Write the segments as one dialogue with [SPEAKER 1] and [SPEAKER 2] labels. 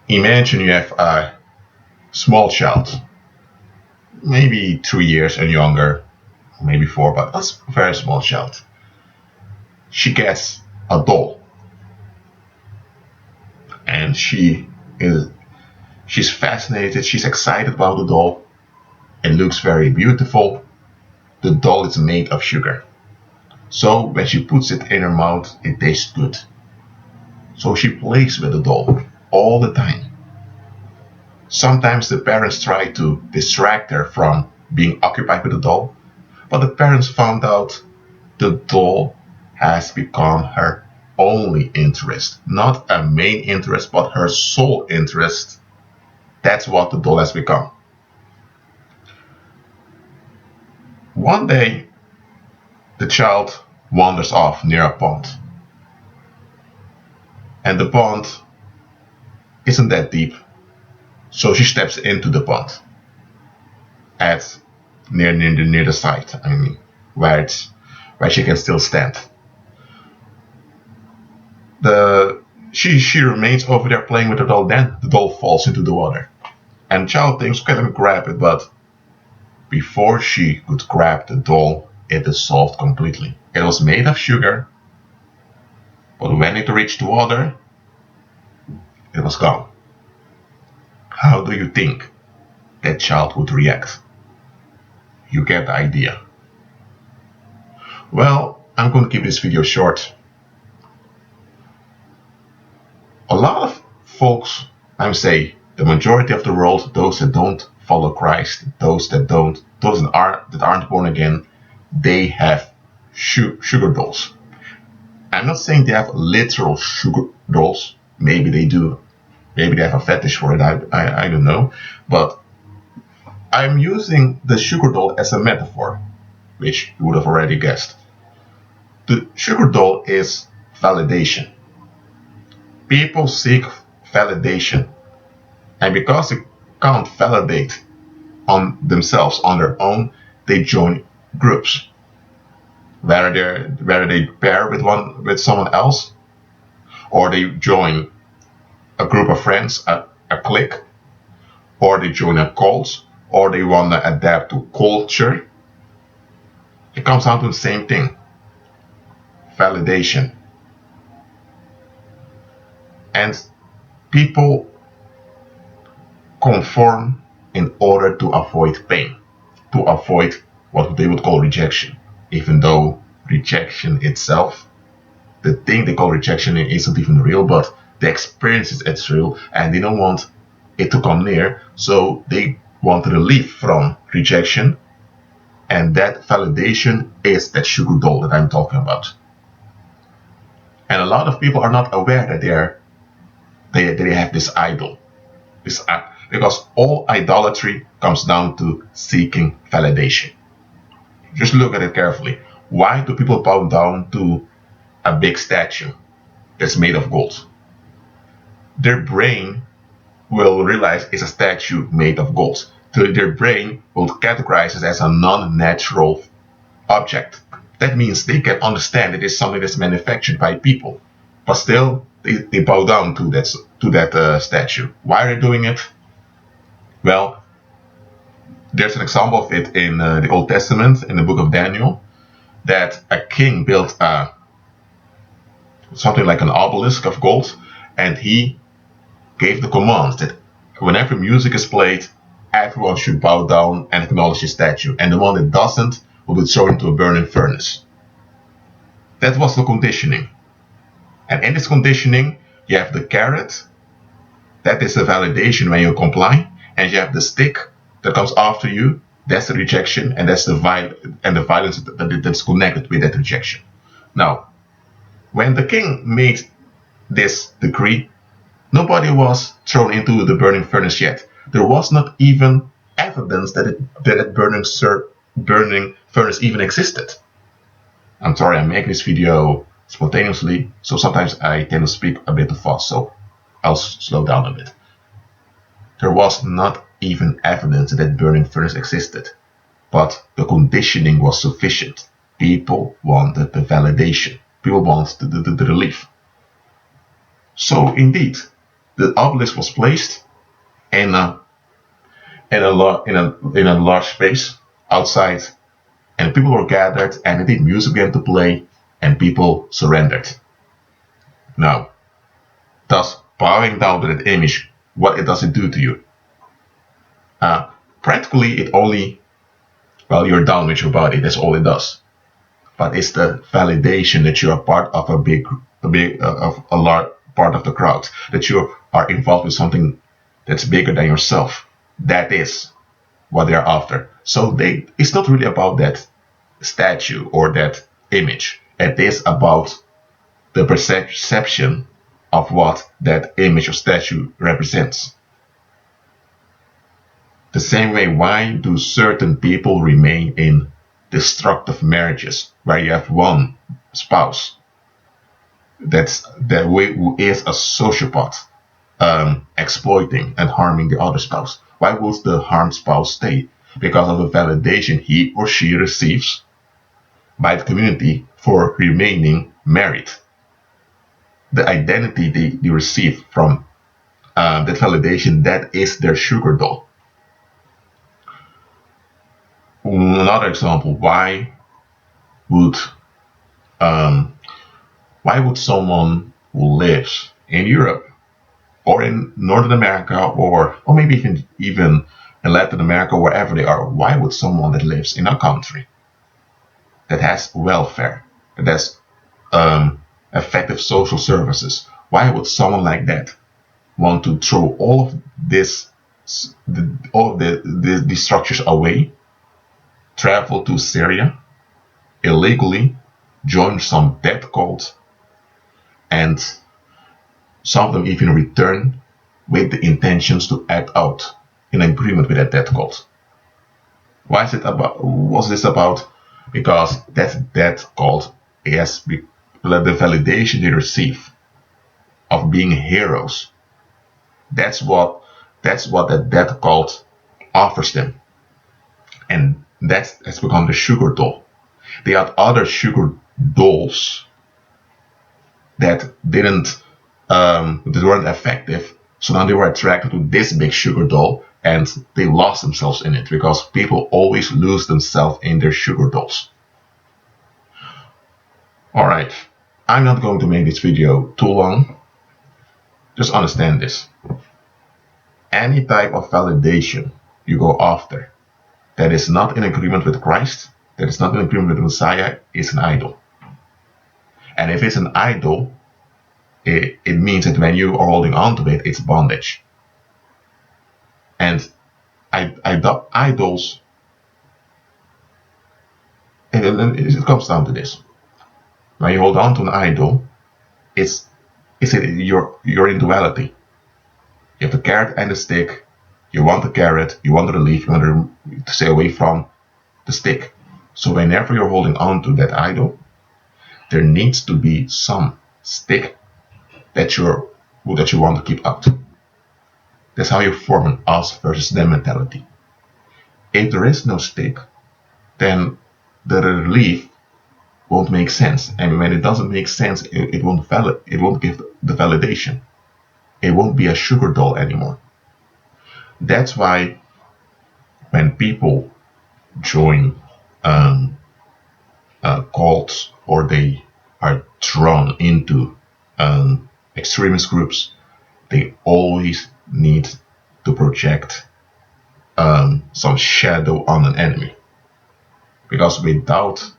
[SPEAKER 1] Imagine you have a small child, maybe 3 years and younger, maybe four, but that's a very small child. She gets a doll, and she's fascinated, she's excited about the doll. It looks very beautiful. The doll is made of sugar. So when she puts it in her mouth, it tastes good. So she plays with the doll all the time. Sometimes the parents try to distract her from being occupied with the doll, but the parents found out the doll has become her only interest. Not a main interest, but her sole interest. That's what the doll has become. One day, the child wanders off near a pond. And the pond isn't that deep, so she steps into the pond at near the side. I mean, where she can still stand. She remains over there playing with the doll. Then the doll falls into the water, and the child thinks, "Okay, let me grab it," but before she could grab the doll, it dissolved completely. It was made of sugar, but when it reached the water, it was gone. How do you think that child would react? You get the idea. Well, I'm going to keep this video short. A lot of folks, I would say the majority of the world, those that don't follow Christ, those that aren't born again, they have sugar dolls. I'm not saying they have literal sugar dolls. Maybe they do. Maybe they have a fetish for it. I don't know. But I'm using the sugar doll as a metaphor, which you would have already guessed. The sugar doll is validation. People seek validation, and because they can't validate on themselves on their own, they join groups. Whether they pair with someone else, or they join a group of friends, a clique, or they join a cult, or they want to adapt to culture. It comes down to the same thing: validation. And people conform in order to avoid pain, to avoid what they would call rejection. Even though rejection itself, the thing they call rejection, isn't even real, but the experience it's real, and they don't want it to come near, so they want relief from rejection, and that validation is that sugar doll that I'm talking about. And a lot of people are not aware that they have this idol, because all idolatry comes down to seeking validation. Just look at it carefully. Why do people bow down to a big statue that's made of gold? Their brain will realize it's a statue made of gold. So their brain will categorize it as a non-natural object. That means they can understand it is something that's manufactured by people, but still they bow down to that statue. Why are they doing it? Well, there's an example of it in the Old Testament, in the book of Daniel, that a king built something like an obelisk of gold, and he gave the command that whenever music is played, everyone should bow down and acknowledge the statue, and the one that doesn't will be thrown into a burning furnace. That was the conditioning. And in this conditioning, you have the carrot, that is the validation when you comply, and you have the stick that comes after you, that's the rejection, and that's the violence that's connected with that rejection. Now, when the king made this decree, nobody was thrown into the burning furnace yet. There was not even evidence that that burning furnace even existed. I'm sorry, I'm making this video spontaneously, so sometimes I tend to speak a bit too fast, so I'll slow down a bit. There was not even evidence that burning furnace existed, but the conditioning was sufficient. People wanted the validation. People wanted the relief. So indeed, The obelisk was placed in a large space outside, and people were gathered, and indeed music began to play, and people surrendered. Now, thus bowing down to that image, what does it do to you? Practically, it only, well, you're down with your body. That's all it does. But it's the validation that you are part of a large part of the crowd, that you are involved with something that's bigger than yourself. That is what they're after. So it's not really about that statue or that image. It is about the perception of what that image or statue represents. The same way, why do certain people remain in destructive marriages where you have one spouse who is a sociopath, exploiting and harming the other spouse? Why would the harmed spouse stay? Because of the validation he or she receives by the community for remaining married. The identity they receive from that validation, that is their sugar doll. Another example, why would someone who lives in Europe or in Northern America or maybe even in Latin America, wherever they are, why would someone that lives in a country that has welfare, that has effective social services, why would someone like that want to throw all of these structures away, travel to Syria illegally, join some death cult, and some of them even return with the intentions to act out in agreement with that death cult? Was this about? Because that death cult is the validation they receive of being heroes. That's what that death cult offers them, and that has become the sugar doll. They had other sugar dolls that weren't effective, so now they were attracted to this big sugar doll, and they lost themselves in it, because people always lose themselves in their sugar dolls. Alright, I'm not going to make this video too long. Just understand this. Any type of validation you go after that is not in agreement with Christ, that is not in agreement with the Messiah, is an idol. And if it's an idol, it means that when you are holding on to it, it's bondage. And idols, it comes down to this. When you hold on to an idol, you're in duality. You have the carrot and the stick. You want the carrot, you want the leaf, you want to stay away from the stick. So whenever you're holding on to that idol, there needs to be some stick that you want to keep out. That's how you form an us versus them mentality. If there is no stick, then the relief won't make sense, and when it doesn't make sense, it won't give the validation. It won't be a sugar doll anymore. That's why when people join cults, or they are drawn into extremist groups, they always need to project some shadow on an enemy, because without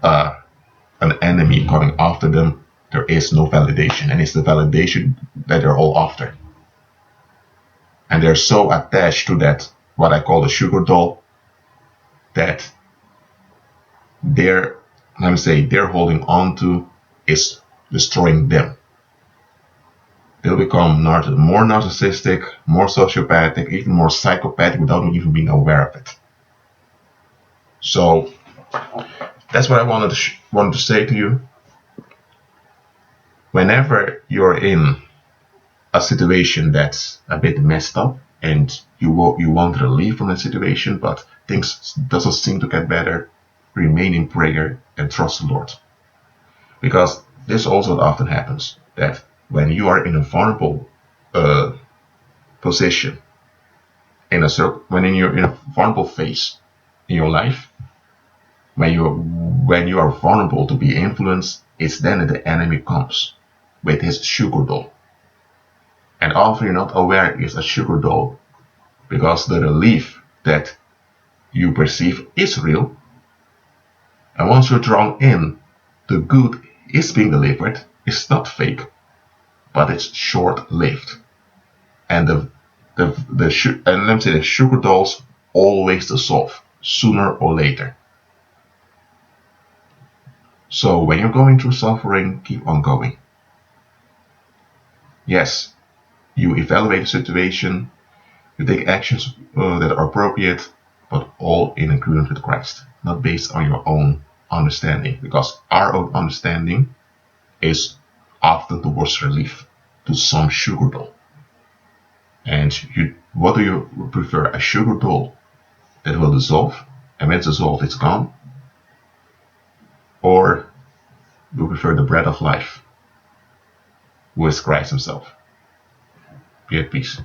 [SPEAKER 1] an enemy coming after them, there is no validation, and it's the validation that they're all after. And they're so attached to that, what I call the sugar doll, that they're holding on to is destroying them. They'll become more narcissistic, more sociopathic, even more psychopathic without even being aware of it. So that's what I wanted to say to you. Whenever you're in a situation that's a bit messed up and you want relief from that situation, but things doesn't seem to get better, remain in prayer and trust the Lord. Because this also often happens, that when you are in a vulnerable position when you're in a vulnerable phase in your life, when you are vulnerable to be influenced, it's then that the enemy comes with his sugar doll. And often you're not aware it's a sugar doll because the relief that you perceive is real. And once you're drawn in, the good is being delivered. It's not fake, but it's short-lived. And and let me say the sugar dolls always dissolve sooner or later. So when you're going through suffering, keep on going. Yes, you evaluate the situation, you take actions that are appropriate, but all in agreement with Christ, not based on your own understanding, because our own understanding is often towards relief to some sugar doll. And what do you prefer? A sugar doll that will dissolve, and when it's dissolved, it's gone? Or do you prefer the bread of life, who is Christ Himself? Be at peace.